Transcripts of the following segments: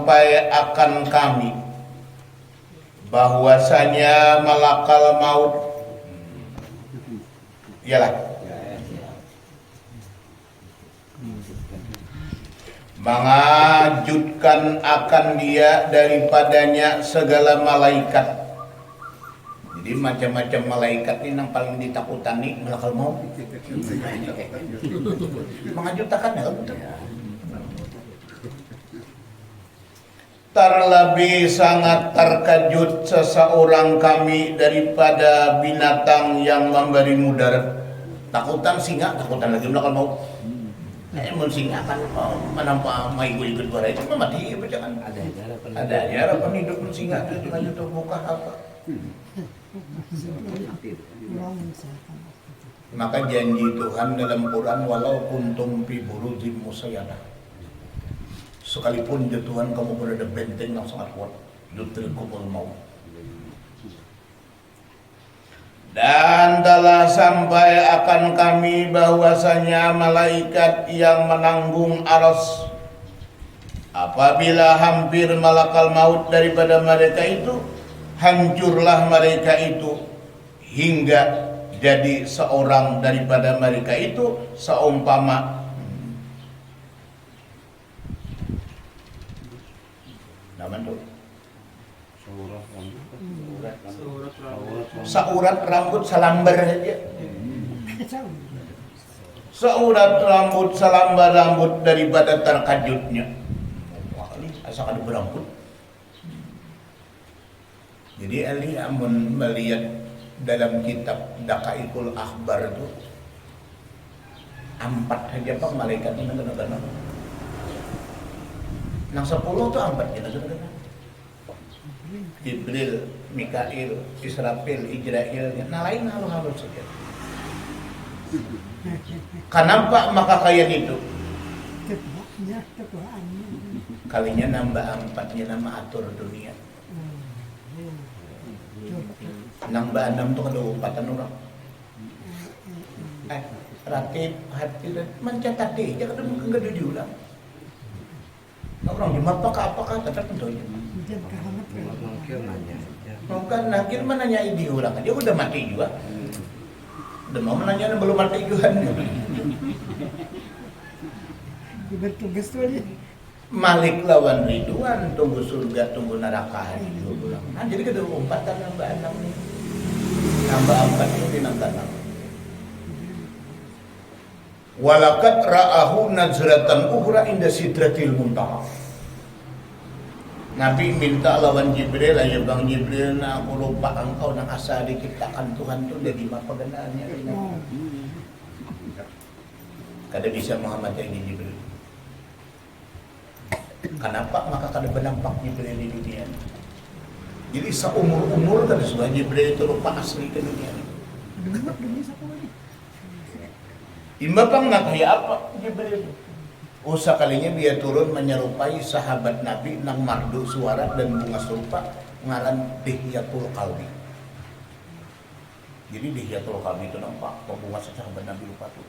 sampai akan kami bahwasanya malakal maut ialah mengajutkan akan dia daripadanya segala malaikat. Jadi macam-macam malaikat ini yang paling ditakutani malakal maut. Mengajutkan ya, betul. Terlebih sangat terkejut seseorang kami daripada binatang yang memberi mudarat. Takutan singa, takutan lagi malakal maut. Mun singa kan menampak mai gue ikut suara itu mati jangan ada harapan hidup mun singa itu kan itu buka apa. Maka janji Tuhan dalam Quran walau kuntum fi burujim musayyadah. Sekalipun di Tuhan kamu berada benteng yang sangat kuat, yudrikumul maut. Dan telah sampai akan kami bahwasanya malaikat yang menanggung aras apabila hampir malakal maut daripada mereka itu, hancurlah mereka itu hingga jadi seorang daripada mereka itu seumpama seurat rambut selambar saja. Seurat rambut selambar rambut daripada terkejutnya. Wah, ini asal ada berambut. Jadi Ali amun melihat dalam kitab Daqaiqul Akhbar itu 4 saja Pak malaikat ini kena-kena. Nang 10 tuh 4 kena-kena. Jibril, Mikail, Israfil, Ijrail, nah lain hal-hal saja. Kenapa maka kayak gitu? Kalinya nambah 4-nya nama atur dunia. Nambah 6 tuh ada umpatan orang. Ratib, hati, mencatat deh, jangan enggak diulang. Orang di apakah tetap tentunya. Bukan nakir menanya ide orang, dia udah mati juga. Udah mau menanya belum mati juga. Bertugas tuh aja. Malik lawan Ridwan, tunggu surga, tunggu neraka hari itu. Nah, jadi kedua umpatan nambah 6 nih. Nambah 4 ini nambah 6. Walakat ra'ahu nazratan ukhra inda sidratil muntaha. Nabi minta lawan Jibril, ya Bang Jibril, nah aku lupa engkau nang asa diciptakan Tuhan tuh dari mana peganaannya. Kada bisa Muhammad yang Jibril. Kenapa? Maka kada benampak Jibril di dunia. Jadi seumur-umur kada sudah Jibril itu lupa asli ke dunia. Imba pang nak kaya apa Jibril? Usa kalinya dia turun menyerupai sahabat Nabi nang mardu suara dan bunga serupa ngaran Dihyatul Qalbi. Jadi Dihyatul Qalbi itu nampak bunga sahabat Nabi lupa tuh.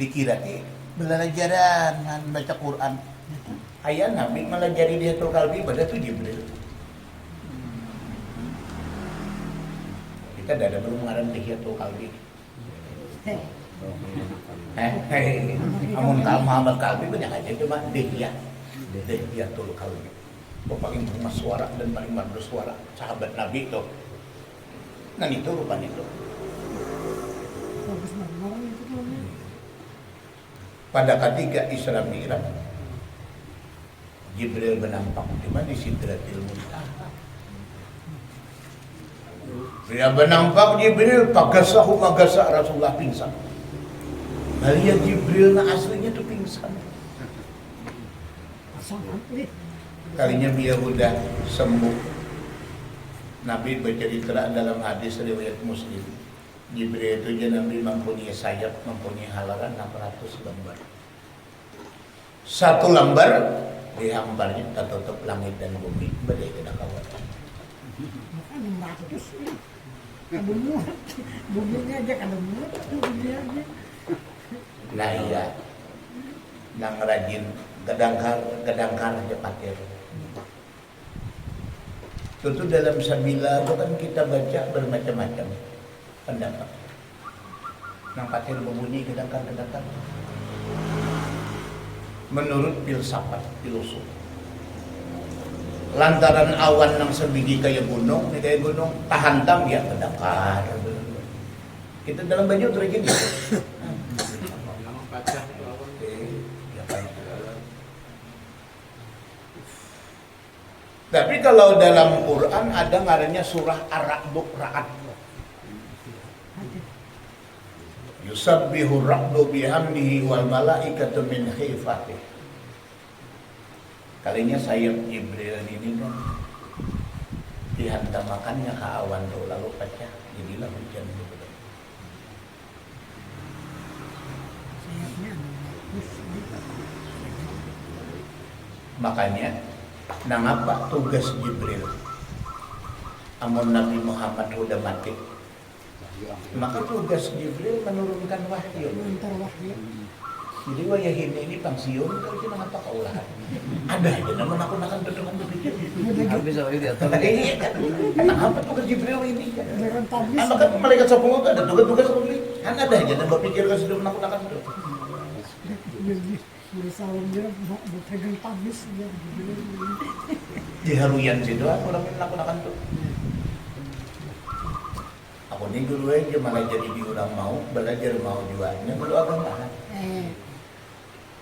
Dikira belajaran baca Quran. Ayah Nabi melajari Dihyatul Qalbi pada tuh Jibril. Kita ada belum ngaran Dihyatul Qalbi. Amun tak Muhammad Kalbi banyak aja cuma Dihyatul Qalbi. Paling bunga suara dan paling merdu suara sahabat Nabi itu. Nah itu rupanya itu. Pada ketiga Isra Mi'raj Jibril menampak cuma di Sidratil Muntaha. Dia menampak Jibril pagasahu magasa Rasulullah pingsan. Melihat Jibril na aslinya tuh pingsan. Kalinya dia udah sembuh. Nabi bercerita dalam hadis riwayat Muslim. Jibril itu dia Nabi mempunyai sayap, mempunyai halaran 600 lembar. Satu lembar dihamparnya tertutup langit dan bumi. Badai kena kawat. Buminya aja kada muat, buminya aja. Nah iya, nang rajin gadangkar aja patir. Itu dalam sabila itu kan kita baca bermacam-macam pendapat. Nang patir berbunyi gadangkar. Menurut filsafat filosof, lantaran awan nang sebiji kayak gunung, tahantam ya gadangkar. Kita dalam baju terus gini. Tapi kalau dalam Quran ada ngarannya surah Ar-Ra'd. Yusabbihu ar-ra'du bihamdihi wal malaikatu min khifatih. Kalinya sayap Jibril ini kan dihantamakannya ke awan tuh lalu pecah jadilah hujan gitu. Makanya nangapa tugas Jibril amun Nabi Muhammad udah mati, maka tugas Jibril menurunkan wahyu. Jadi wayah ini pangsiun kalau kita ngapa kaulahan. Ada aja namun aku nakan dengan berpikir. Habis itu dia tahu. Iya kan. Kenapa tugas Jibril ini kan? Maka malaikat 10 itu ada tugas-tugas seperti ini. Kan ada aja dan berpikir ke situ nakan itu. Pegang tabis dia. Di haruyan situ orang nakan tuh. Aku ini dulu aja malah jadi diurang mau belajar mau jualnya dulu agama.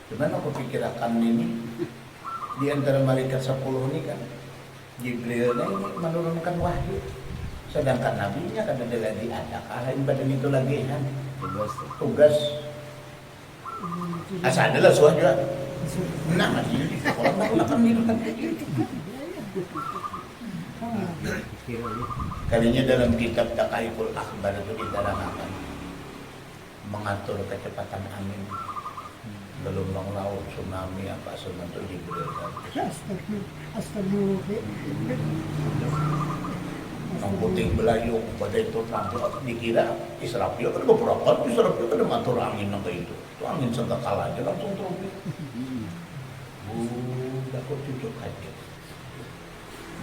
Cuman aku pikir akan ini di antara malaikat 10 ini kan Jibril ini menurunkan wahyu, sedangkan nabinya kan ada lagi lain badan itu lagi kan tugas asal adalah suah juga. Nah masih di sekolah akan menurunkan kalinya dalam kitab Taqaiful Akhbar itu diterangkan mengatur kecepatan angin, gelombang laut, tsunami apa semua itu Jibril. Astagfirullah. Yang putih belayung pada itu nanti dikira Israfil kan beberapa Israfil kan mengatur angin apa itu angin sentakal aja langsung terbit. Udah kok cucuk aja.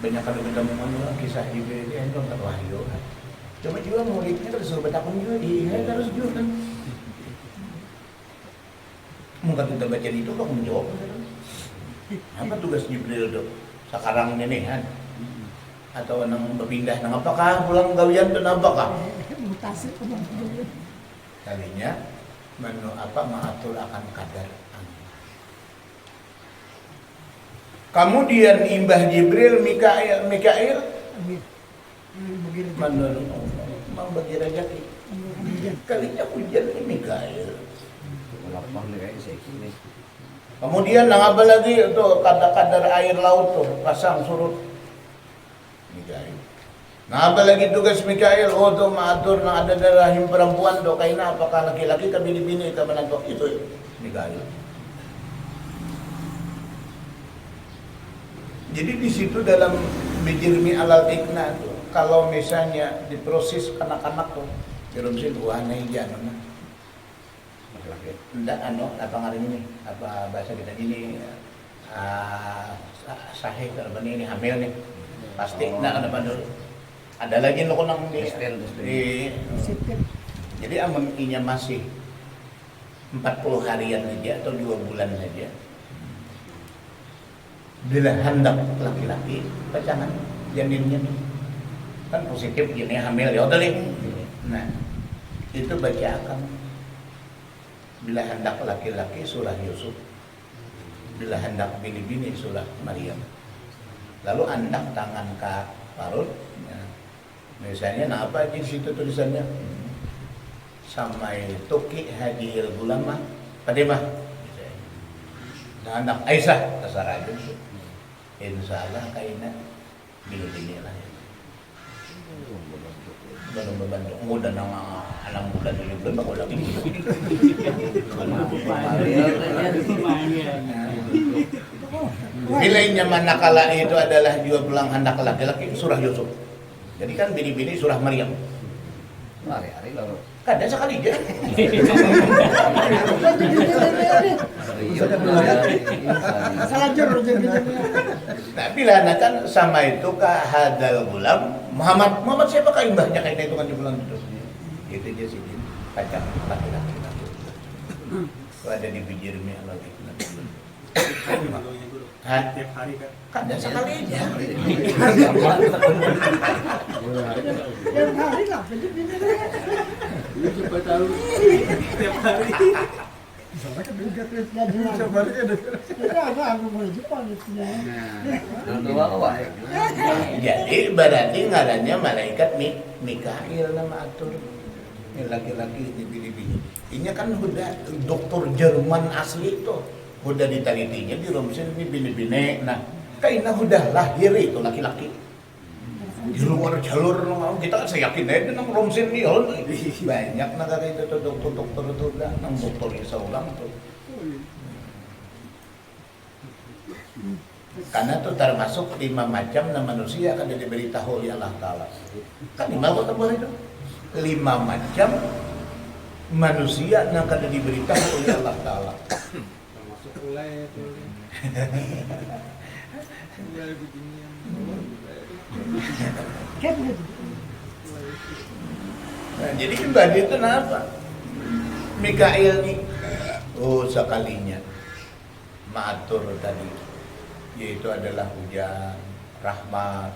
Banyak kali kita mengenal kisah Jibril ini kan tak wahyu kan. Cuma juga muridnya terus suruh bertakun juga iya terus juga kan. Mungkin kita baca itu kok menjawab. Apa tugas Jibril tuh? Sekarang ini kan? Atau nang berpindah nang apakah pulang gawian tuh apakah? Mutasi Kalinya mengatur akan kadar angin. Kemudian imbah Jibril Mikail membagi rezeki. Kalinya hujan ini Mikail. Kemudian nang apa lagi itu kadar air laut tuh pasang surut Mikail. Nah apa lagi tugas Mikail? Oh tuh mengatur nang ada rahim perempuan tuh kaina apakah laki-laki ke bini-bini ke menantu itu Mikail. Jadi di situ dalam bijirmi alal ikna tuh kalau misalnya diproses anak-anak tuh dirumsin wahana hijana enggak apa ngarin ini apa bahasa kita ini sahih kalau ini hamil nih pasti enggak ada dulu ada lagi lo nang jadi amun inya masih 40 harian aja atau 2 bulan saja bila hendak laki-laki pacangan janinnya kan positif gini hamil ya udah nah itu baca akan bila hendak laki-laki surah Yusuf, bila hendak bini-bini surah Maryam. Lalu hendak tangan ke parut, ya. Misalnya, nah apa di situ tulisannya? Samai tuki hadil gulama, pademah. Nah hendak Aisyah terserah itu. Insya Allah kayaknya bini-bini lah. Belum membantu mudah nama anak muda 7 bulan bakal lagi. Nilainya manakala itu adalah 2 belang hendak laki-laki surah Yusuf. Jadi kan bini-bini surah Maryam. Hari-hari lalu. Kada sekali aja. Serius. Salah jujur jadi. Nah, bila kan sama itu ka hadal gulam Muhammad siapa kah imbahnya kayak itu kan di bulan itu. Itu aja sih pacar laki-laki. Itu ada di bijirnya lagi. Hah? Tiap hari kan. Kada sekali aja. Yang hari lah, jadi Lu coba tahu. Tiap hari. Soalnya kan juga terusnya jelas. Itu aku mau Jepang gitu ya. Jadi berarti ngarannya malaikat Mikail nama atur. Ini laki-laki di bini-bini. Ini kan udah dokter Jerman asli itu. Udah ditelitinya di Romsen ini bini-bini. Nah, kayaknya udah lahir itu laki-laki. Di luar jalur kita kan saya yakin aja nang Romsen ini banyak negara itu tuh dokter itu udah nang dokternya seulang tuh. Karena tuh termasuk 5 macam na manusia kan diberitahu oleh Allah Ta'ala. Kan 5 kota boleh itu 5 macam manusia yang akan diberitahu oleh Allah Ta'ala. Termasuk ulai itu. Ulai beginian. Kan gitu. Nah, jadi ibadah itu kenapa? Mikail nih, sekalinya maatur tadi, yaitu adalah hujan, rahmat,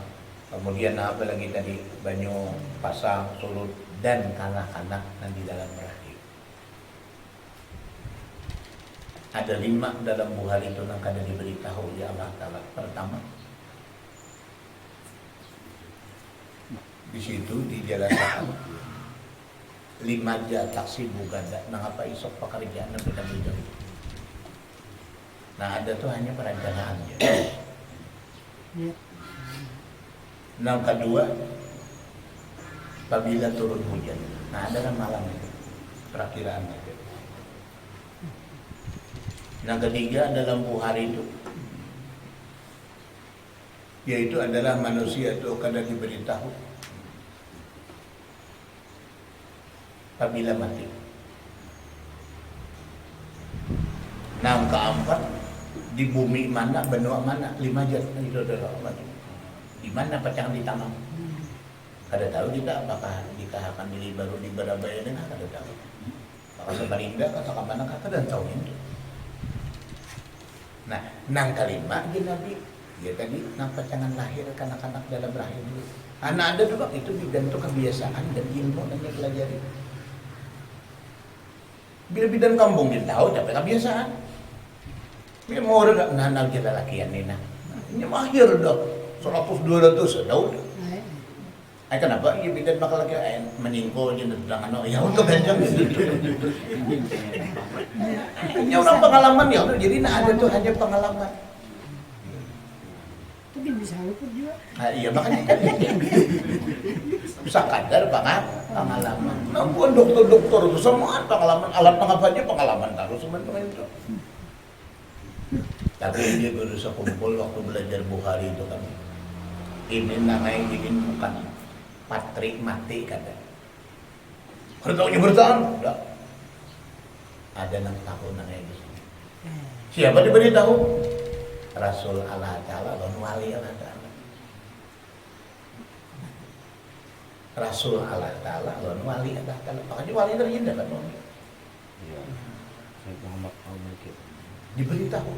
kemudian apa lagi tadi, banyu, pasang, surut, dan kanak-kanak yang di dalam rahim. Ada 5 dalam buhari itu yang akan diberitahu oleh Allah Ta'ala. Pertama, di situ dijelaskan 5 taksi bugada nang apa isok pekerjaan yang beda beda. Nah ada tuh hanya perencanaannya. Ya. Yang kedua, apabila turun hujan. Nah ada kan malam itu perakiraan itu. Yang ketiga dalam buhari itu, yaitu adalah manusia itu akan diberitahu apabila mati. Nah, keempat, di bumi mana, benua mana, 5 jat itu adalah Allah. Di mana pecahan ditanam? Kada tahu kita apakah jika akan dili baru di Barabaya dengan kada tahu. Apakah Samarinda kata mana kata dan tahu itu. Nah, nang kelima di Nabi, ya tadi nang pecahan lahir kanak-kanak dalam rahim itu. Anak ada juga itu dibentuk kebiasaan dan ilmu yang dipelajari. Bila bidan kampung kita tahu tapi kebiasaan. Bila mau ada nanal kita lakian ini nah. Ini mahir dah. 100-200 tahu. Ay kenapa? Iya bidan bakal laki meningko aja dengan ano. Ya untuk ganjang gitu. Ini orang pengalaman ya. Jadi nah ada tuh hanya pengalaman. Tapi bisa luput juga. Nah, iya makanya kan bisa kadar pengalaman. Nah, bukan dokter-dokter itu semua pengalaman, alat pengapaannya pengalaman terus teman-teman itu. Tapi dia berusaha kumpul waktu belajar Bukhari itu kan. Ini namanya ini bukan patri mati kata. Bertahunnya bertahun, udah. Ada 6 tahun namanya di sini. Siapa diberitahu? Rasul Allah Ta'ala dan wali Allah Ta'ala. Rasul Allah Ta'ala dan wali Allah Ta'ala. Makanya wali terjadi kan? Iya. Saya Muhammad Al-Malik. Diberitahu.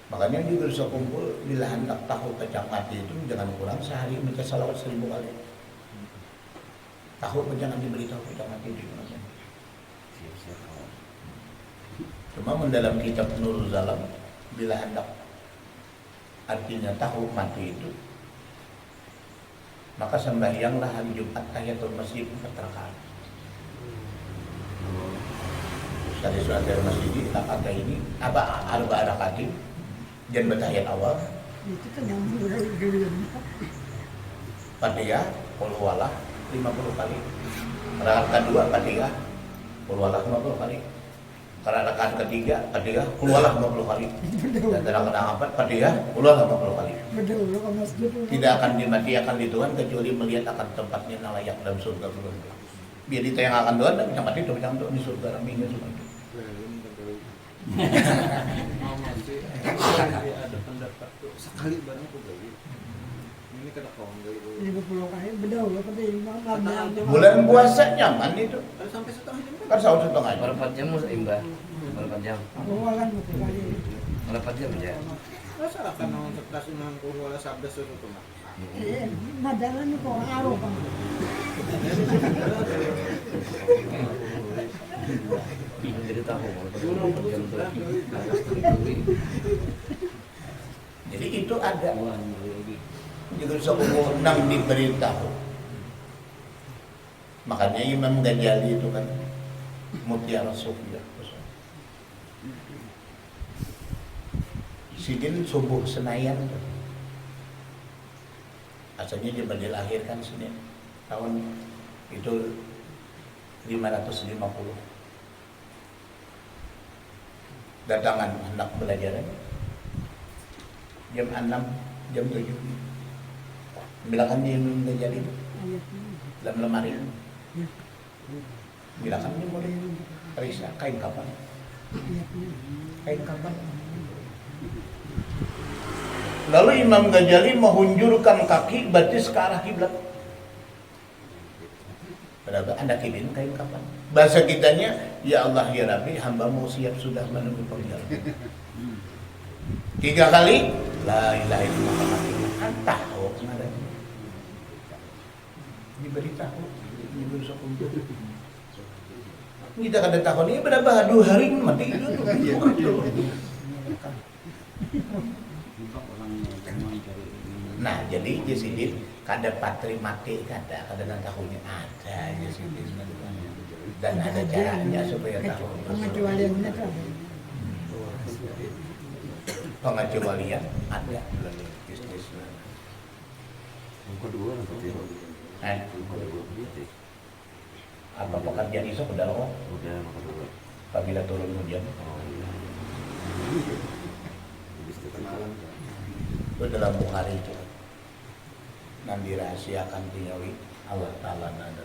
Makanya dia berusaha kumpul bila hendak tahu pecah mati itu jangan kurang sehari baca salawat 1000 kali. Tahu jangan diberitahu pecah mati di mana. Cuma mendalam kitab Nurul Zalam bila hendak artinya tahu mati itu, maka sembahyanglah hari Jumat tahiyatul masjid 4 rakaat. Dari surat dari masjid ada ini apa arba rakaatin dan bertahiyat awal. Itu kan yang mulai Fatihah, qul huwallah 50 kali. Rakaat kedua Fatihah, qul huwallah 50 kali. Karena rakaat ketiga, Fatihah keluarlah 50 kali. Dan dalam rakaat keempat, Fatihah keluarlah 50 kali. Betul, ke masjid. Tidak akan dimatikan di Tuhan kecuali melihat akan tempatnya yang layak dalam surga belum. Biar ditayangkan Tuhan dan bisa mati Tuhan di surga ramainya semua itu. Mama sih, ada pendapat tuh sekali barang aku beli. Ini kada kawan dari 50 kali betul, pada imam ada. Bulan puasa nyaman itu. Ada sampai setengah jam Kan sahur setengah jam. Berapa jam Mas Imbah? Berapa jam? Awalan 50 kali. Berapa jam aja? Masa akan nonton setas unang ko wala sabda sa ito ma. Madalan ko araw pa. Jadi tahu berapa jam tuh? Jadi itu ada. Juga seumur nang diberitahu. Makanya Imam Ghazali itu kan Mutiara Sufiyah. Sidin subuh Senayan. Asalnya dia dilahirkan Senin tahun itu 550. Datangan anak belajaran jam 6, jam 7. Bilangan dia Imam Ghazali itu dalam lemari. Bilangan dia mulai periksa kain kapan. Kain kapan. Lalu Imam Ghazali menghunjurkan kaki batis ke arah kiblat. Berapa Anda kirim kain kapan? Bahasa kitanya, ya Allah ya Rabbi, hambamu siap sudah menunggu panggilan. 3 kali, la ilaha illallah. Kan tahu kemarin. Diberitahu, diberi sekumpulan. Kita kada tahu ini berapa 2 hari mati itu. Nah, jadi Yesidin kada patri mati kada tahunya ada Yesidin dan ada caranya supaya tahu. Pengecualiannya tuh. Pengecualian ada melalui bisnis. Yang kedua nanti. Apa pekerjaan iso udah lewat? Udah yang kedua. Apabila turun hujan. Itu dalam Bukhari itu. Dan dirahasiakan tinyawi Allah Ta'ala nada.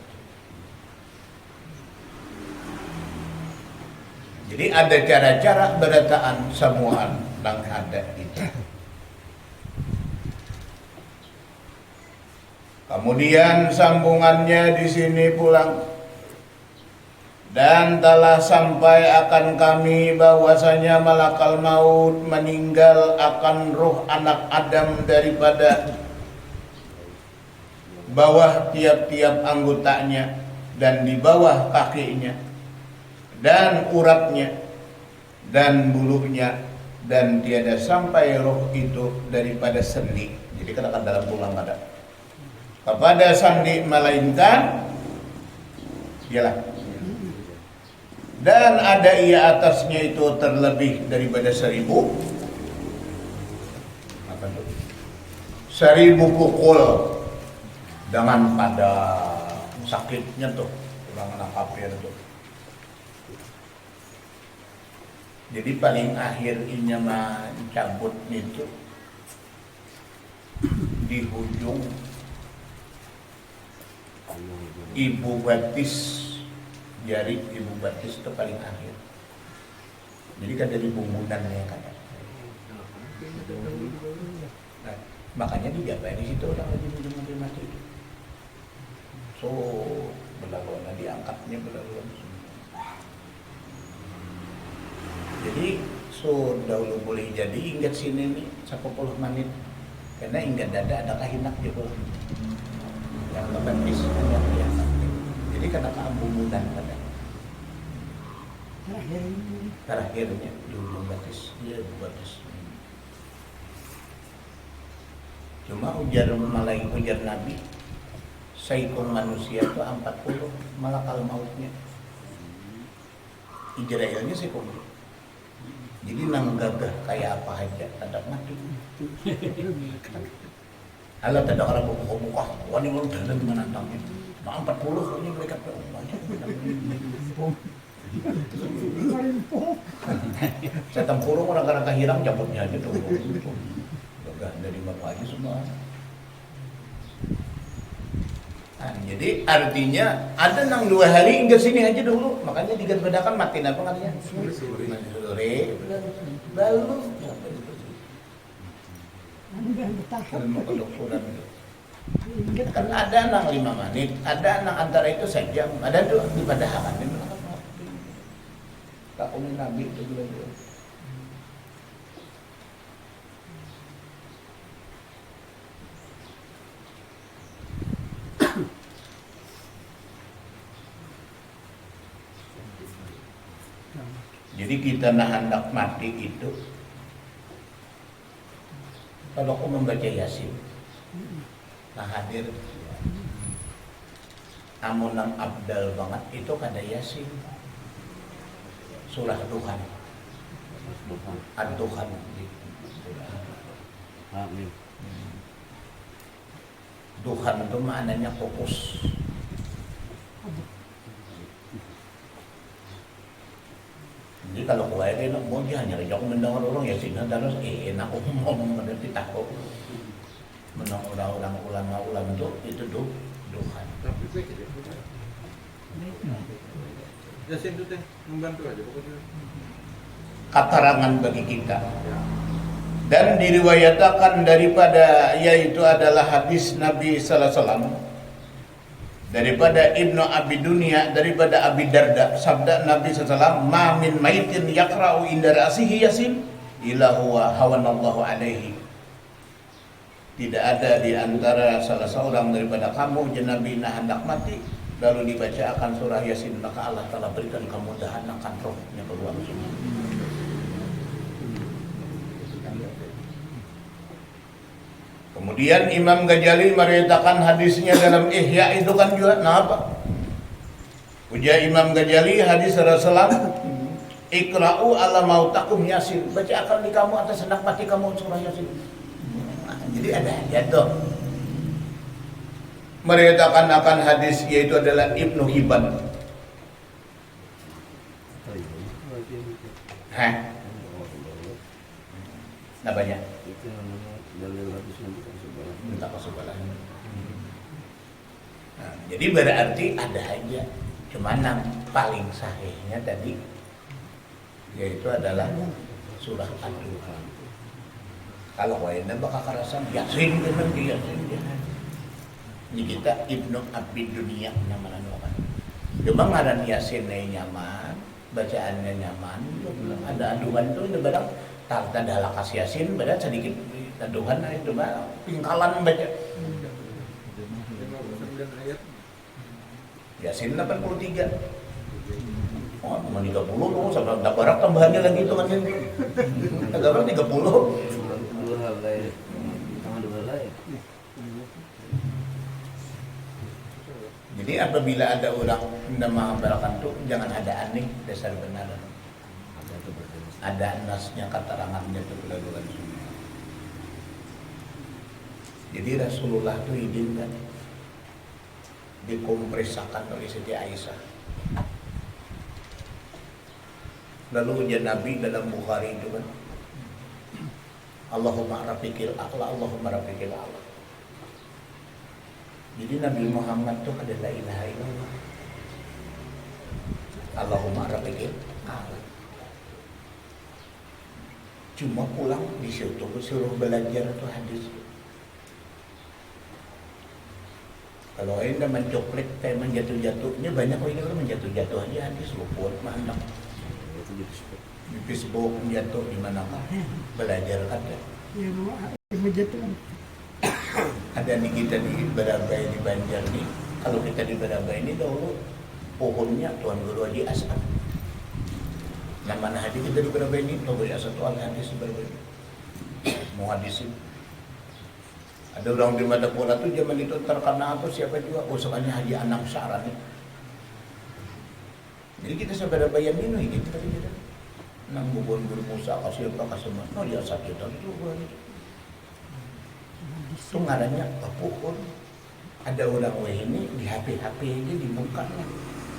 Jadi ada cara-cara berataan semuaan yang ada itu. Kemudian sambungannya di sini pulang. Dan telah sampai akan kami bahwasanya malakal maut meninggal akan ruh anak Adam daripada bawah tiap-tiap anggotanya dan di bawah kakinya dan uratnya dan bulunya dan tiada sampai roh itu daripada sendi. Jadi katakan dalam tulang ada kepada sandi melainkan ialah dan ada ia atasnya itu terlebih daripada 1000 apa itu 1000 pukul dengan pada sakitnya tuh tulang anak kafir tuh. Jadi paling akhir inya mencabut itu di ujung ibu batis, jari ibu batis itu paling akhir. Jadi kan dari bangunannya kan. Nah, makanya dijabai di situ orang lagi minum mati itu. So belaluan diangkatnya belaluan. Jadi so dahulu boleh jadi ingat sini nih 10 menit karena ingat dada ada kahinak juga. Yang batis hanya diangkat. Jadi kena keambungan pada terakhirnya di ujung batis, dia batis. Cuma ujar Nabi, saikung manusia itu 40 malakal mautnya. Israelnya sih kok. Jadi nang gagah kayak apa aja ada mati. Halo tidak orang buka-buka, wani mau dalam menantangnya. Nah 40 ini mereka banyak. Marimpong. Saya tempurung orang-orang kahirang cabutnya aja tuh. Udah dari bapak aja semua. Nah, jadi artinya ada nang 2 hari hingga sini aja dulu, makanya digadbadakan matiin apa katanya? Sore. Lalu Ano ba ang batakan? kan mau ke dokteran. Kan ada nang 5 menit, ada nang antara itu sejam, ada tuh dipadahakan. Tak umi nabi itu dulu. Jadi kita hendak mati itu kalau aku membaca Yasin, nah hadir amunang abdal banget itu kada Yasin, surah Tuhan, Tuhan. Amin. Tuhan itu maknanya fokus. Jadi kalau kau kayak mau dia hanya rejak mendengar orang ya sih, terus enak aku ngomong mengerti takut menang orang-orang ulama itu Tuhan. Tapi baik aja. Yasin itu teh membantu aja pokoknya. Katerangan bagi kita. Dan diriwayatkan daripada yaitu adalah hadis Nabi sallallahu alaihi wasallam daripada Ibnu Abi Dunya, daripada Abi Darda, sabda Nabi SAW, ma min maitin yakra'u inda ra'sihi Yasin illa huwa hawanallahu alaihi. Tidak ada di antara salah seorang daripada kamu Nabi hendak mati lalu dibacakan surah Yasin, maka Allah telah berikan kemudahan akan rohnya keluar semua. Kemudian Imam Ghazali meriwayatkan hadisnya dalam Ihya itu kan juga, nah apa? Ujar Imam Ghazali hadis Rasulullah, Iqra'u ala mautakum Yasin, bacakan di kamu atas hendak mati kamu surah Yasin. Nah, jadi ada ayat tuh. Meriwayatkan akan hadis yaitu adalah Ibnu Hibban. Hah? Namanya? Minta kesubaran. Nah, jadi berarti ada aja, cuman yang paling sahihnya tadi yaitu adalah surah Al-Duha. Kalau lainnya bakal kerasan Yasin bener dia Yasin dia. Ini kita Ibnu Abi Dunya namanya kan. Cuma ngaran Yasin nyaman, bacaannya nyaman, ada aduan itu udah barang tak ada lakas Yasin, beda sedikit aduan itu mah pingkalan baca. Yasin 83. Oh, cuma 30 loh, sama ada barak tambahannya lagi itu kan. Ada barak 30. Dua hal lain. Sama dua lain. Jadi apabila ada orang hendak mengabarkan itu jangan ada aneh, dasar benar. Ada nasnya keterangannya itu kedaluan semua. Jadi Rasulullah itu izinkan dikompresakan oleh Siti Aisyah. Lalu ujian Nabi dalam Bukhari itu kan, Allahumma rafiqil a'la, Allahumma rafiqil a'la. Jadi Nabi Muhammad itu ada la ilaha illallah, Allahumma rafiqil a'la. Cuma pulang di situ suruh belajar itu hadis. Kalau anda mencoklat kayak menjatuh-jatuhnya banyak orang itu menjatuh-jatuh aja hadis luput mandang. Di Facebook jatuh di mana belajar kan ya. Yang menjatuhkan. Ada nih kita di Barabai di Banjar nih. Kalau kita di Barabai ini dahulu pohonnya Tuan Guru Haji As'ad. Nama hadis kita di Barabai ini Tuan Guru As'ad Tuan hadis di Barabai. Mau hadisin. Ada orang di Madapura tuh zaman itu terkenal tuh siapa juga, usahanya Haji Anam Syarani. Jadi kita saudara bayar minum ini kita tidak. Nang bubun bermusa kasih apa kasih mana? Oh ya sakit itu bukan itu. Itu ngarannya pohon. Ada orang ini di HP aja dibukanya.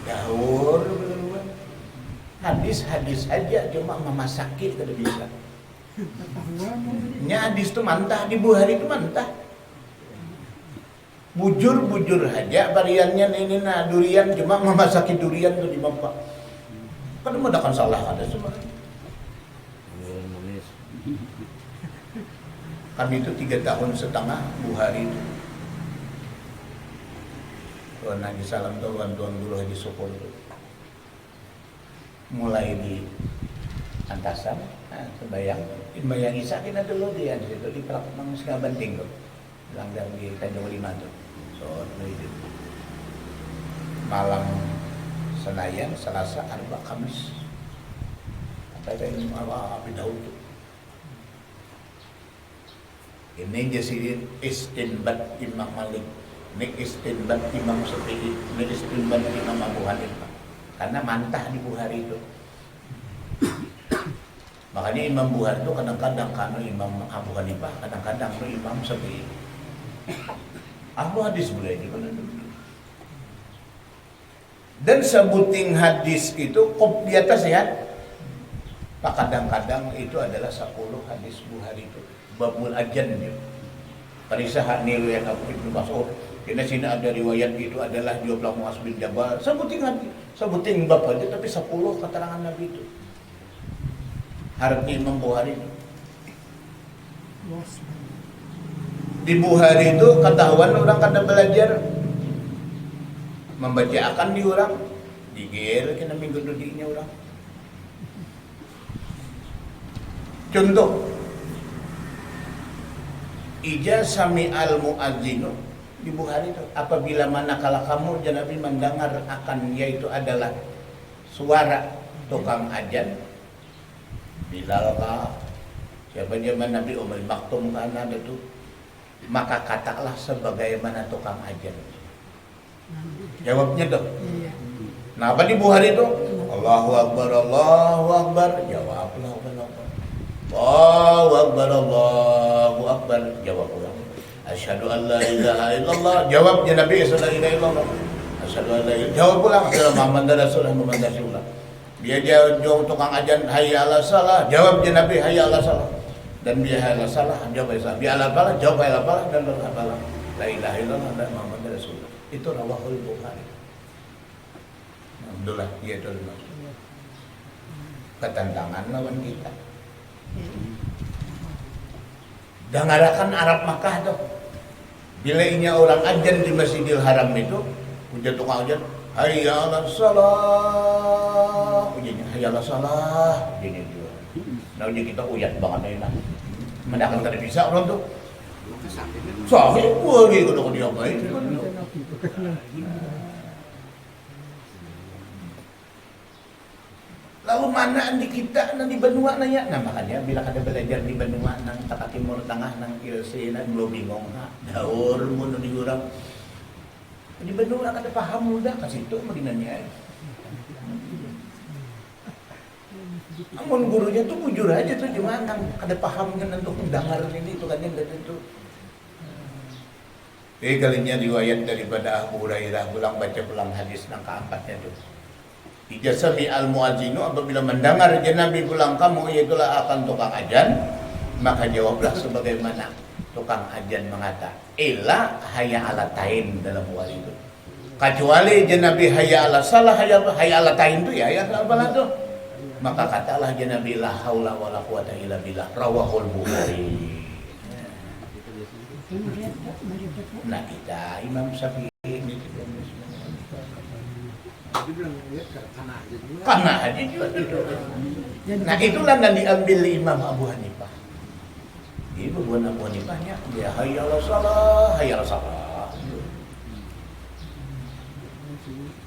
Daur beneran. Hadis-hadis aja cuma mama sakit kada bisa. Nya hadis tu mantah di Bukhari itu mantah. Bujur aja variannya ini nah durian cuma mama sakit durian tu di bapak. Kan mudahkan salah ada semua. Durian manis. Kami itu 3 tahun setengah Bukhari itu. Tuan Haji Salam Tuan Guru Haji Sukul itu. Mulai di Antasan, sembayang Isa kita dulu dia di situ di Prakmang Sega Banting tuh, langgar di Tanjung Lima tuh, so itu malam Senayan, Selasa, Arba, Kamis, sampai ke Api Daud tuh. Ini jadi istinbat Imam Malik, ini istinbat Imam Syafi'i, ini istinbat Imam Abu Hanifah. Karena mantah di Bukhari itu. Makanya Imam Bukhari itu kadang-kadang kanu Imam Abu Hanifah, kadang-kadang itu Imam Syafi'i. Abu hadis boleh juga. Dan sebuting hadis itu kop di atas ya. Pak kadang-kadang itu adalah 10 hadis Bukhari itu. Babul ajan dia. Parisah nilu yang Abu Ibnu Mas'ud. Karena sini ada riwayat itu adalah 12 Muaz bin Jabal. Sebuting bab aja tapi 10 keterangan Nabi itu. Harapnya Imam Bukhari itu. Di Bukhari itu ketahuan orang kada belajar membaca akan di orang digel kena minggu dudiknya orang. Contoh ija sami al muadzinu di Bukhari itu apabila manakala kamu Nabi mendengar akan yaitu adalah suara tukang ajan Bilal kah siapa zaman Nabi Umar Maktum kan ada tuh maka katakanlah sebagaimana tukang ajan. Jawabnya tuh. Nah apa di Bukhari itu Allahu Akbar jawablah Allahu Akbar jawab ulang. Asyhadu an la ilaha illallah jawabnya Nabi sallallahu alaihi wasallam. Asyhadu an la ilaha jawab ulang Muhammad Rasulullah. Dia jawab tukang ajan hayya ala salah jawabnya Nabi hayya ala salah. Dan dia hayya ala salah jawab salah. Dia ala salah jawab hayya ala salah dan la ilaha illallah dan Muhammad Rasulullah. Itu rawahul Bukhari. Alhamdulillah dia itu ketentangan lawan kita. Dangarakan Arab Makkah tuh. Bila inya orang ajan di Masjidil Haram itu, ujar tukang ajan, hayya 'alas shalah. Ujarnya hayya 'alas shalah. Gini juga. Nah, ujar kita uyat banget enak. Mendakan tadi bisa orang tuh. Sahih boleh kalau dia baik. Lalu mana di kita nang di benua nanya, nah makanya bila ada belajar di benua nang Taka Timur Tengah nang Kilsi nang belum bingung ha, daur mun di urang. Di benua kada paham mudah ka situ madinanya. Amun gurunya tuh bujur aja tuh cuma nang kada paham kan untuk mendengar ini itu kan yang itu. Kalinya riwayat daripada Abu Hurairah pulang hadis nang keempatnya tuh. Ija sami al muadzinu apabila mendengar Nabi pulang kamu yaitulah akan tukang ajan maka jawablah sebagaimana tukang ajan mengata illa hayya ala tain dalam wal itu kecuali Nabi hayya ala salah hayya ala tain itu ya apa tuh maka katalah Nabi la haula wala quwata illa billah rawahul Bukhari. Nah kita Imam Syafi'i ini karena aja juga itu. Nah itulah yang diambil Imam Abu Hanifah. Itu bukan Abu Hanifahnya dia hayya ala salah.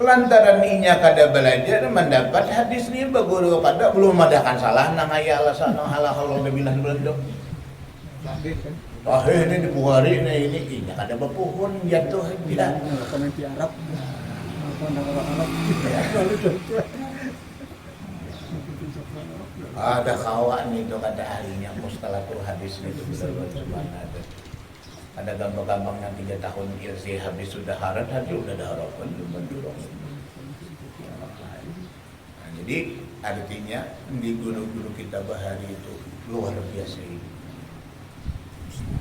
Lantaran inya kada belajar mendapat hadis ni baguru kada belum adakan salah nang hayya ala salah halal bilah belum. Ini di Bukhari ini inya kada bepuhun jatuh dia. Komenti Arab. Ada kawan itu kata ahlinya mustalatul hadis itu ada. Ada gampang-gampang yang 3 tahun ilsi habis sudah harat hati udah ada harapan. Nah, jadi Artinya di guru-guru kita bahari itu luar biasa ini.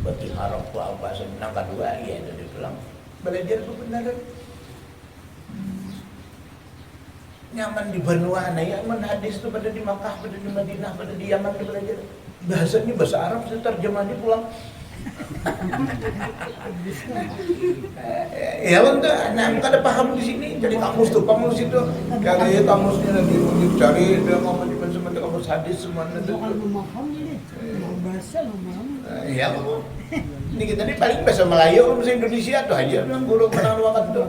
Berarti harap apa senang kedua ya dari pulang belajar kebenaran. Nyaman di Banua, nyaman hadis itu pada di Makkah, pada di Madinah, pada di Yaman belajar. Bahasanya bahasa Arab, saya terjemahnya pulang. Ya untuk anak kada paham di sini, jadi kamus itu kali kamusnya lagi cari dia ngomong di mana kamus hadis semua itu. Bukan memahami ini, mau bahasa memahami. Ya ini kita ini paling bahasa Melayu, bahasa Indonesia tuh aja, yang guru menang waktu itu.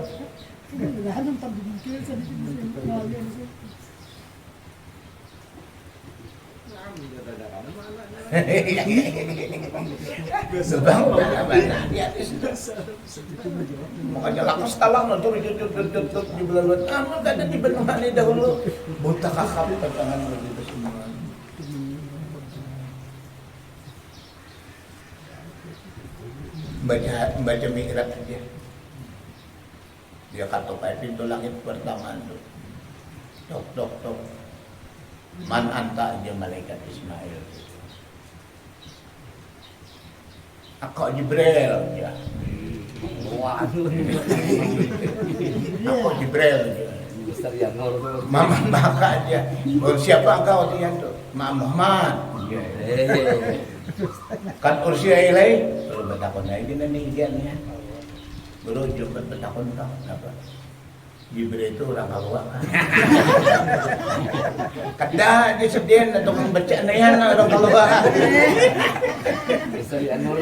Tidak ada tempat dipikir sedikit Melayu sih. Sebang mana di atas itu. Makanya lakas talang tuh di belaluan. Amal kada di Benua ini dahulu buta kakap tangan begitu semua. Baca mikrab aja. Dia kata pintu langit pertama tuh. Tok. Man anta aja malaikat Ismail. Aku Jibril ya. Waduh. Aku Jibril ya. Besar ya Nur. Mama maka aja. Oh, siapa engkau dia tuh? Muhammad. Kan ursia ilai. Belum bertakon lagi nih dia nih. Belum jumpa bertakon kau apa? Jibril itu orang awak. Kada dia sedih atau membaca nayan orang awak. Besar ya Nur.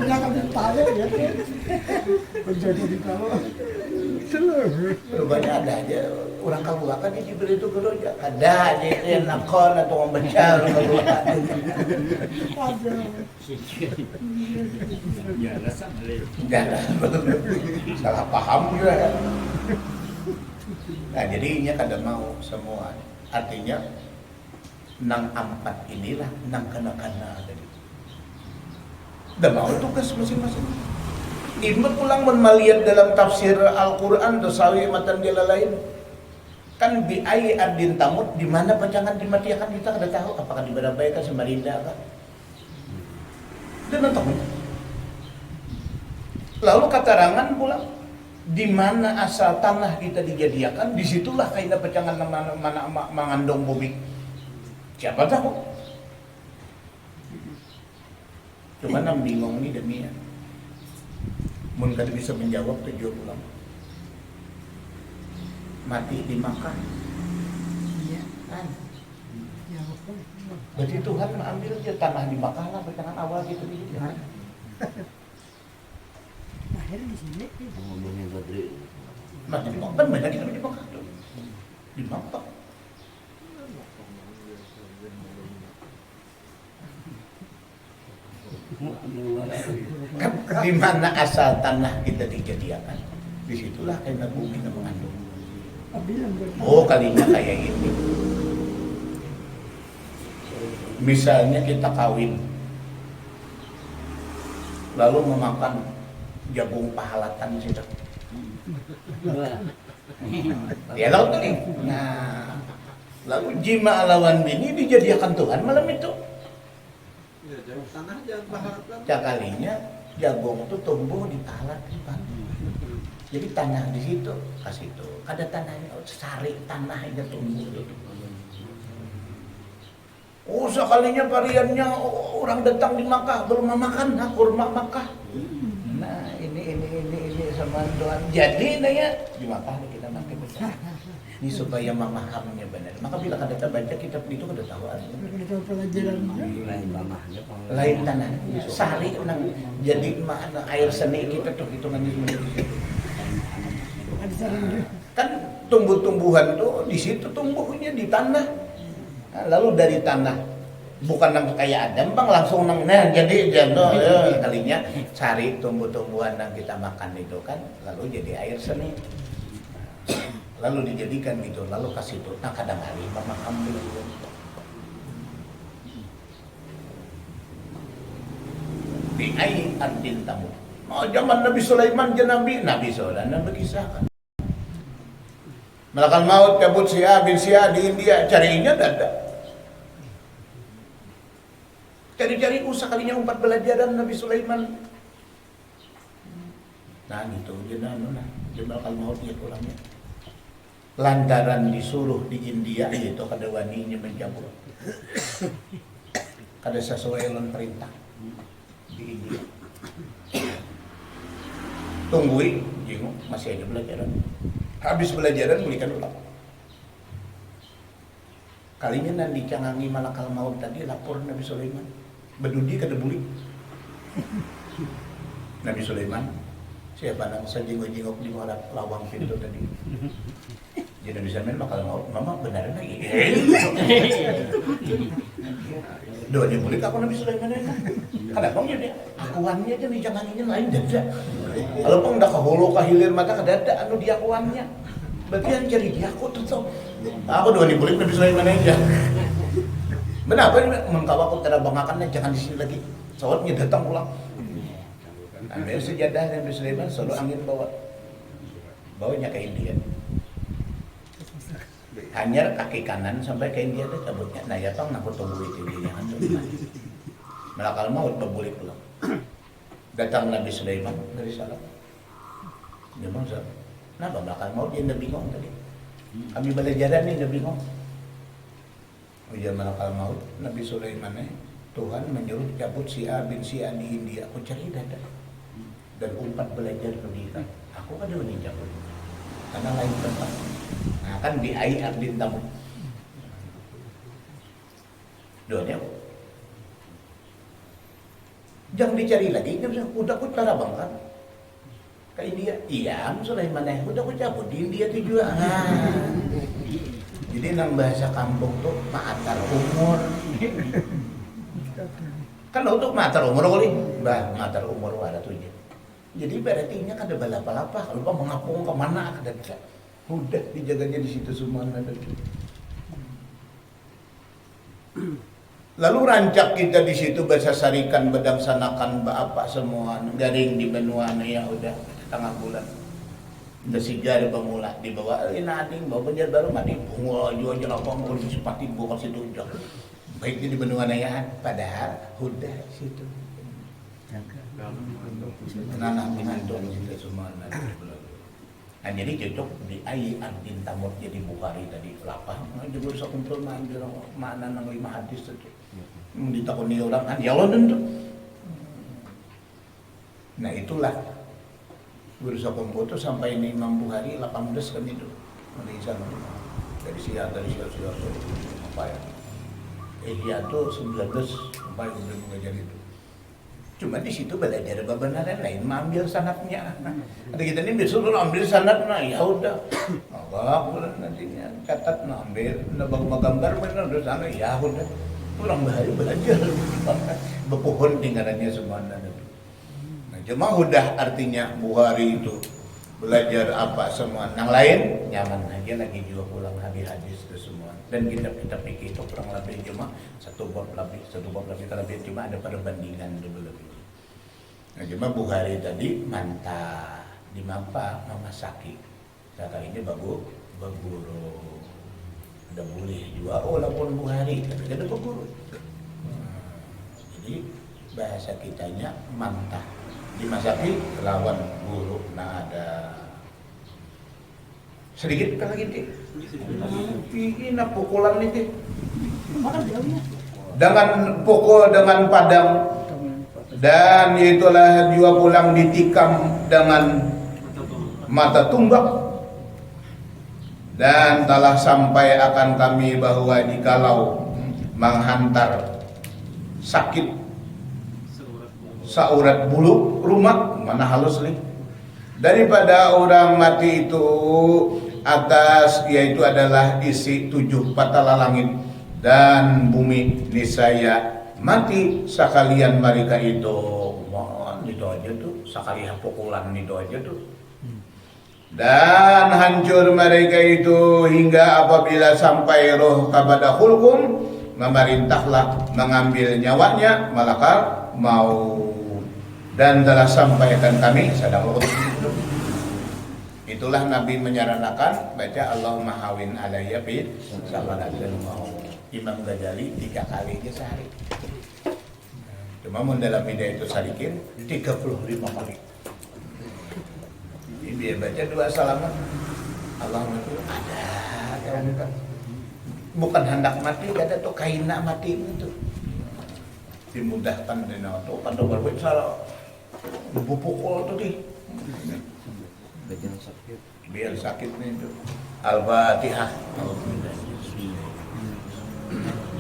Jangan ditawa ya. Menjadi ditawa. Rupanya ada aja orang awak kan Jibril itu guru aja. Kada dia nakon atau membaca orang awak. Jangan salah paham juga kan. Nah jadinya kada mau semua. Artinya nang ampat inilah nang kana-kana tadi. Udah mau tugas masing-masing. Imut pulang melihat dalam tafsir Al-Quran dosawi matan dia lain. Kan bi ai ardin tamut di mana panjangan dimatiakan kita kada tahu apakah di Badabaya kan Samarinda kan. Dan tahu. Lalu keterangan pula di mana asal tanah kita dijadiakan, disitulah kaidah pecangan mana mengandung bumi. Siapa tahu? Cuma nam bingung nih demikian. Mun kada bisa menjawab tujuh ulama. Mati di Makkah. Iya. Kan? Ya betul. Berarti Tuhan mengambil dia tanah di Makkah lah pecangan awal gitu dia. Akhirnya di sini. Ngomongin Badri. Nah, di Makkah kan banyak kita di Makkah tuh. Di Makkah. Kan di mana asal tanah kita dijadiakan, disitulah kaidah bumi yang mengandung. Oh kalinya kayak ini. Misalnya kita kawin, lalu memakan jagung pahalatan situ. Ya lalu tuh nih. Nah, lalu jima lawan bini dijadikan Tuhan malam itu. Ya, jangan tanah jangan bahagia. Cakalinya jagung itu tumbuh di pahalat kan. Jadi tanah di situ, kasih itu. Ada tanahnya, sari tanah itu tumbuh. Oh sekalinya variannya orang datang di Makkah belum memakan kurma Makkah. Nah ini sama Tuhan. Jadi nanya di Makkah kita makan besar. Ini supaya memahaminya benar. Maka bila kita baca kitab itu kita tahu artinya. Kita pelajaran mana? Lain mamahnya. Lain tanah, sari nang jadi mana air seni kita tuh hitungannya sebenarnya. Ada sarang Kan tumbuh-tumbuhan tuh di situ tumbuhnya di tanah. Nah, lalu dari tanah bukan nang kayak Adam bang langsung nang nah jadi jano kalinya cari tumbuh-tumbuhan yang kita makan itu kan lalu jadi air seni. Lalu dijadikan gitu, lalu kasih itu. Nah kadang kali memaham gitu. Di ai ardin tamu. Oh zaman Nabi Sulaiman je Nabi Sulaiman berkisahkan. Malakal maut cabut si A bin si A di India, carinya dada. Cari-cari usah kalinya umpat belajaran Nabi Sulaiman. Nah gitu, dia malakal maut dia pulangnya. Lantaran disuruh di India itu kada waninya mencabut. Kada sesuai dengan perintah di India. Tungguin, jenguk masih aja belajaran. Habis belajaran belikan ulang. Kalinya nanti cangangi malakal maut tadi lapor Nabi Sulaiman. Bedudi kada buli. Nabi Sulaiman, siapa nang saya jenguk di muara lawang pintu tadi. Jadi Nabi Sulaiman bakal maut, mama benar lagi. Doanya boleh aku Nabi Sulaiman ya. Kenapa dia akuannya aja nih canganginya lain dada. Kalau pun dah kahulu kahilir mata kadada anu dia akuannya. Berarti yang cari dia aku tuh. Aku doa boleh Nabi Sulaiman aja. Benar apa mengkawa aku tidak bangakannya jangan di sini lagi. Soalnya datang pulang. Ambil sejadah Nabi Sulaiman selalu angin bawanya ke India. Hanya kaki kanan sampai ke India itu cabutnya. Nah ya tong nak tunggu itu dia yang malakal maut boleh pulang. Datang Nabi Sulaiman dari sana. Dia bilang, kenapa malakal maut dia udah bingung tadi. Kami belajaran nih udah bingung. Ujian malakal maut Nabi Sulaiman Tuhan menyuruh cabut si A bin si A di India. Aku cari dada dan umpat belajar pendidikan. Aku kan udah cabut karena lain tempat. Nah kan di ai abdin tamu. Doanya jangan dicari lagi. Dia bilang udah aku cara bang kan ke India. Iya Sulaiman udah aku cabut di India tuh juga. Jadi nang bahasa kampung tuh maatar umur. Kan untuk maatar umur kali, bah maatar umur ada tuh. Jadi berarti kan ada balap-balap, kalau mau mengapung kemana ada bisa. Udah dijaganya di situ semua ada. Lalu rancak kita di situ bahasa sarikan bedangsanakan apa semua garing di benua ya udah tengah bulan. Udah sigar pemula dibawa nading bawa penjara baru mati bunga aja lapang kalau sepati bukan situ udah. Baiknya di benua ya padahal udah situ. Nanah mengandung kita semua nanti. Nah jadi cocok di ai Abdin Tamur jadi Bukhari tadi lapah. Jadi bisa kumpul mana nang 5 hadis itu. Ditakuni orang kan ya Allah tentu. Nah itulah berusaha kumpul itu sampai ini Imam Bukhari 18 kan itu. Dari sana dari siang apa ya? Ihya tuh 19 sampai udah mengajar itu. Cuma di situ belajar kebenaran lain, ambil sanadnya. Ada kita ini disuruh ambil sanad, nah ya udah. Apa nantinya catat, nah ambil, nah gambar benar udah sana, ya udah. Orang bahaya belajar, berpohon tinggalannya semua. Nah cuma udah artinya Bukhari itu belajar apa semua. Yang lain nyaman aja lagi juga pulang hadis-hadis itu semua. Dan kita pikir itu kurang lebih cuma satu bab lebih terlebih cuma ada perbandingan dulu lebih. Nah cuma Bukhari tadi mantap di Mampa Mamasaki. Kali ini baguru ada boleh juga walaupun Bukhari tapi ada baguru. Jadi bahasa kitanya mantap di Masaki lawan guru. Nah ada sedikit lagi deh. Ini pukulan ini dengan pukul dengan padang dan itulah juga pulang ditikam dengan mata tumbak dan telah sampai akan kami bahwa jikalau menghantar sakit saurat bulu rumah mana halus nih daripada orang mati itu atas yaitu adalah isi 7 patala langit dan bumi niscaya mati sekalian mereka itu. Mohon itu aja tuh sekali pukulan itu aja tuh. Dan hancur mereka itu hingga apabila sampai roh kepada hulkum memerintahlah mengambil nyawanya malakal maut dan telah sampaikan kami sedang Itulah Nabi menyarankan baca Allahumma hawin alayya bid salatul maut. Imam Ghazali 3 kali aja sehari. Cuma mun dalam hidayah itu sadikin 35 kali. Jadi dia baca 2 salaman. Allahumma itu ada. Bukan hendak mati, ada tuh kaina mati itu. Dimudahkan dengan itu pada berbuat salah. Bupukul tuh di. Bagian sakit. Biar sakitnya itu. Al-Fatihah.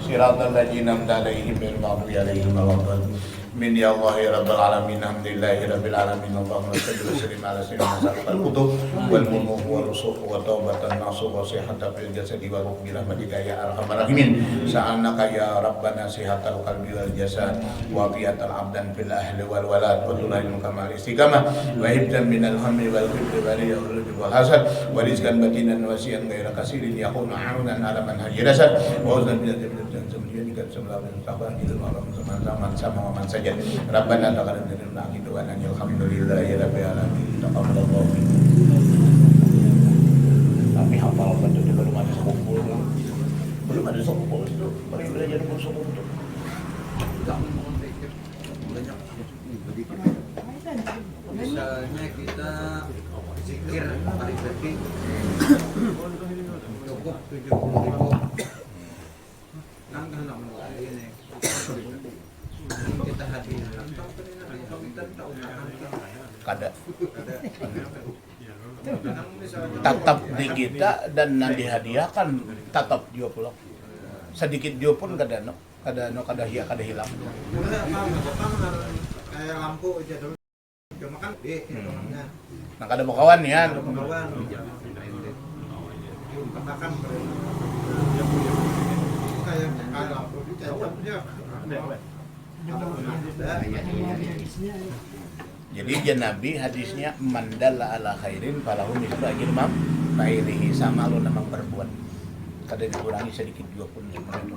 Siratal ladzina an'amta 'alaihim ghairil maghdubi 'alaihim waladdallin. Min ya Allah ya Rabbal alamin hamdulillahi rabbil alamin Allahumma shalli wa sallim ala sayyidina Muhammadin qutub wal muluk wal rusuh wa taubatan nasuh wa sihhatan fil jasadi wa ruh bi rahmatika ya arhamar rahimin sa'alnaka ya rabbana sihatal qalbi wal jasad wa fiyatal abdan fil ahli wal walad wa tulahil kamal istiqamah wa hibdan minal hammi wal khibri wal yahul wal hasad wa rizqan batinan wasiyan ghaira kasirin yakunu aunan ala man hajirasad wa uznan bil dan semuanya sebelum sabar itu malam sama sama man saja Rabbana taqabbal minna innaka antal alhamdulillahi rabbil alamin taqabbalallahu tapi hafal kan itu belum ada sekumpul itu mari belajar bersekumpul itu Misalnya kita zikir hari berarti cukup 70.000 kan hendak mulai ini kita hadiahkan kita tak unakan kada misalnya tatap di kita dan dihadiahkan tatap dia pula sedikit dia pun kada hilang kayak lampu aja dulu cuma kan nah kada mau kawan ya kawan diumpamakan kayak lampu dicacapnya jadi dia Nabi hadisnya mandalla ala khairin falahu mithlu ajri man fa'ilihi sama lo namang berbuat kada dikurangi sedikit juga pun sebenarnya.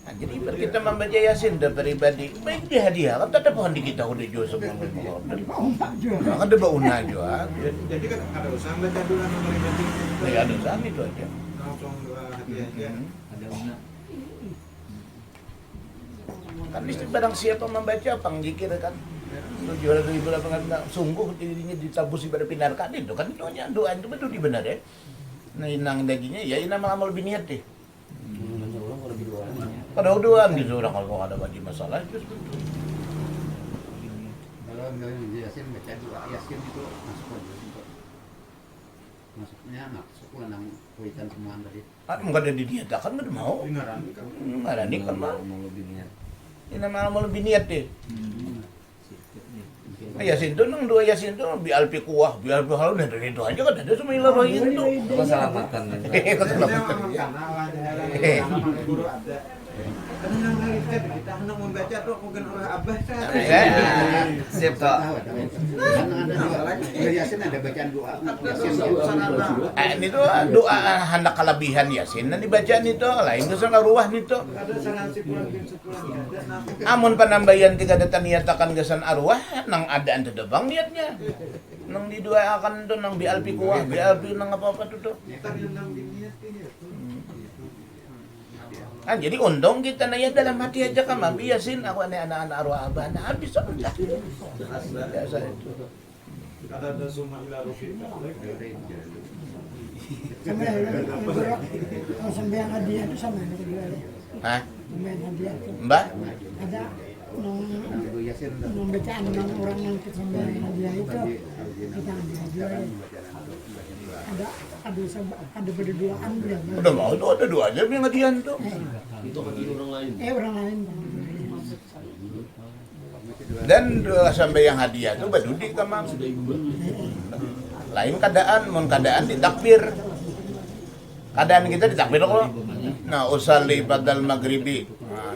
Nah, jadi kita membaca Yasin dan pribadi baik dia hadiah kan tetap pohon di kita udah jual semua nah, kan ada bauna juga jadi kan ada usaha baca dulu nomor pribadi ya ada usaha itu aja langsung dua hadiahnya Ada una. kan mesti barang siapa membaca panggikir kan jual 2008 sungguh dirinya ditabusi pada pinarkan itu kan itu hanya doa itu betul benar ya nah inang dagingnya ya inang amal biniat deh pada doang gitu orang kalau ada bagi masalah itu betul Kalau Yasin baca doa Yasin itu masuknya masuk nang kuitan semua tadi. enggak ada didiatakan nggak mau nggak ada nih kan mau Mau lebih niat. ini malah mau lebih niat deh Yasin tuh nang dua Yasin tuh bi alpi kuah bi alpi halu dan itu aja kan ada semua ilah rohin tuh Apa salah makan? kata guru ada tenang kita hendak membaca tuh aku kan oleh abah Siap tak? Karena ada doa Yasin ada bacaan doa Yasin ini tuh doa hendak kelebihan Yasin dan dibacaan itu lain itu sana ruah itu ada sangat sepulang amun penambahan tiga data niatakan gesan arwah nang adaan tedebang niatnya nang didoakan tuh nang bi alpi kuah bi alpi nang apa tuh kita hendak diniat ini kan jadi untung kita nanya dalam hati aja kan Mabi Yasin aku anak-anak arwah abah nah habis sudah biasa itu ada summa ila rufika sampai yang hadiah itu sama yang kedua hah sampai yang hadiah itu mbak ada Yasin bacaan yang orang yang sampai yang hadiah itu kita hadiah ada berdoaan udah mau tuh ada dua aja yang ngadian tuh orang lain dan doa sampai yang hadiah tuh badudi kamang lain keadaan ditakbir keadaan kita ditakbir kok nah usalli badal maghribi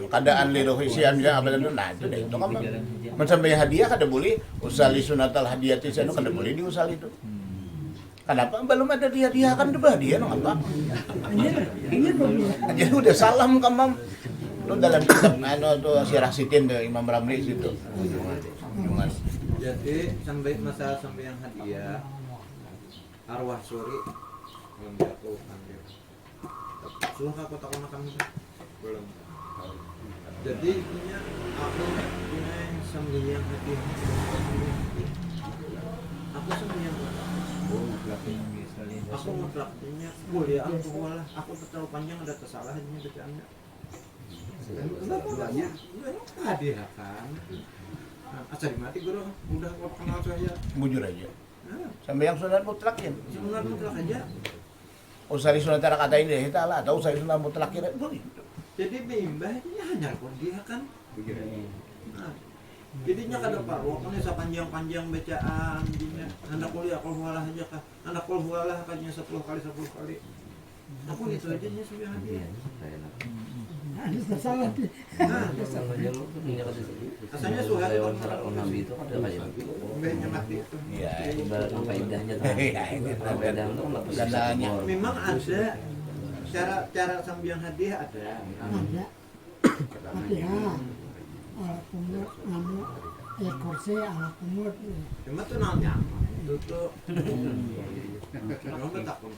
keadaan li ruhi siam ya apa nah itu deh itu kamang sampai hadiah kada boleh usalli sunatal hadiyati sanu kada boleh diusal itu kenapa belum ada dia kan tuh dia no apa jadi udah salam kamam lu dalam kitab tuh Sirah Sitin tuh Imam Ramli situ Jadi sampai masa sampai yang hadiah arwah suri belum aku ambil. Suruh aku takon akan belum. Jadi punya aku punya sambil yang hadiah. Aku sambil yang aku mutlaknya boleh aku walah aku terlalu panjang ada kesalahannya bacaannya. Kenapa banyak? Hadiah kan. Asal mati guru udah kenal saya. Bujur aja. Sampai yang sunat mutlakin. Sunat mutlak aja. Usari sunat cara kata ini kita lah atau usari sunat mutlakin boleh. Jadi bimbah ini hanya pun dia kan. Nah, jadinya kada parwo kan sepanjang-panjang bacaan dinya. Anak kuliah qul huwalah aja kah. Anak qul huwalah kayaknya 10 kali. Aku itu aja nya sudah hadiah. Ada salah sih. Nah, Asalnya suhat kalau nabi itu kan ada kayak mbahnya mati itu. Iya. ibarat apa indahnya Iya, ini apa indah itu kan Gandanya. Memang ada cara sambiang hadiah ada. Ada. Tapi ya, ala kumur, anu, kursi ala kumur. Cuma tuh nanya. Itu tuh. Orang tak pun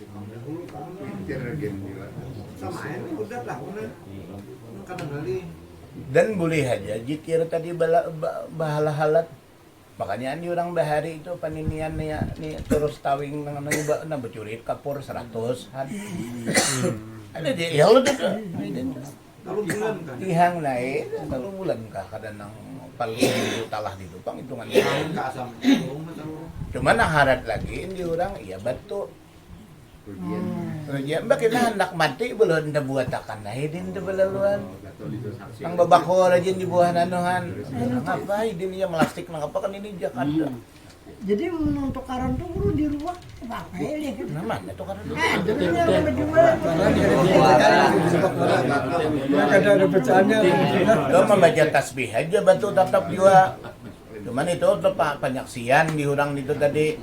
sama ini udah lah, kadang kali. Dan boleh aja jikir tadi bahala halat. Makanya ini orang bahari itu paninian nih terus tawing na becurit kapur 100 han. Ada dia ya udah tuh. Kalau bulan kan. Ihang naik kalau bulan kah kada nang paling itu talah di Tupang hitungan. Tahun ke asam. Cuman harat lagi ini orang iya betul. Kerja mbak kita hendak mati belum anda buat akan nahidin tu belaluan. Ang babako rajin di buah nanuhan. Ngapa idin niya melastik nang apa kan ini Jakarta. Jadi untuk karan tuh guru di rumah apa ya kan? Nah mana tuh karena Ada yang berjualan. Kadang ada bacaannya. lo membaca tasbih aja batu tetap juga. Cuman itu tetap penyaksian di orang itu tadi.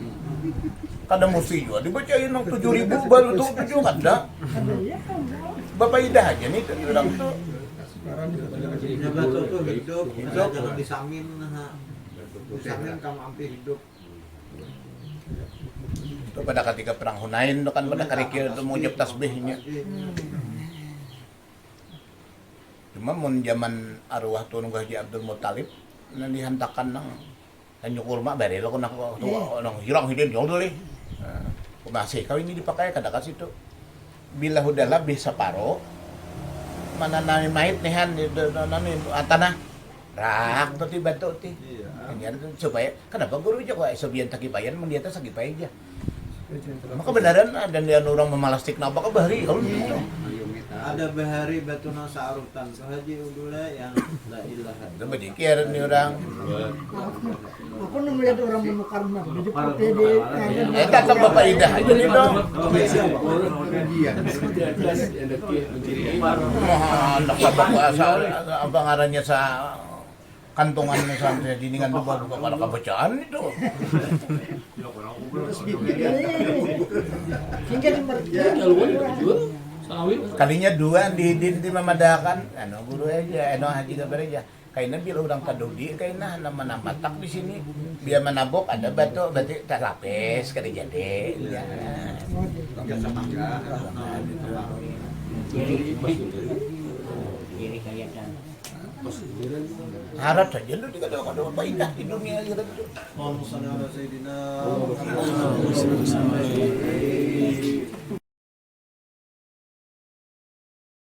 Kada mesti juga dibacain nang 7.000 baru tuh 7 kada. Ada ya kan? Bapak idah aja nih tuh orang tuh. Jabat tuh hidup, jangan disamin nah. Disamin kamu hampir hidup. Itu pada ketika perang Hunain itu kan pada kerikil itu mau tasbihnya. Cuma mun zaman arwah Tun Haji Abdul Muttalib nang dihantakan nang tanjung kurma bare lo kena nang hirang hidin jauh deh. Masih kau ini dipakai kada kasih itu. Bila udah lebih separo mana nami mait nih han nami tanah rak tuh tiba tuh ti. Hanya supaya kenapa guru aja kok sebian takipayan mun dia teh sakipai aja. Maka benaran ada dia orang memalastik napa ka bahari kalau gitu. Ada bahari batu nasa arutan Haji Udula yang la ilaha. Itu bajikir nih orang. Aku melihat orang menukar mah di seperti di. Tetap bapak idah aja nih dong. Anak bapak asal apa ngarannya sa kantongannya sampai dindingan tuh buka pada kebacaan itu. Hingga Kalinya dua di memadakan, anu guru aja, anu haji kabar aja. Kayaknya bila orang kadudi, kayaknya nama matak di sini. Biar menabok ada batu, berarti tak lapis, kada jadi. Ya. Biasa mangga. Harap saja lu dikata-kata apa indah di dunia akhirat itu. Allahumma shalli ala sayyidina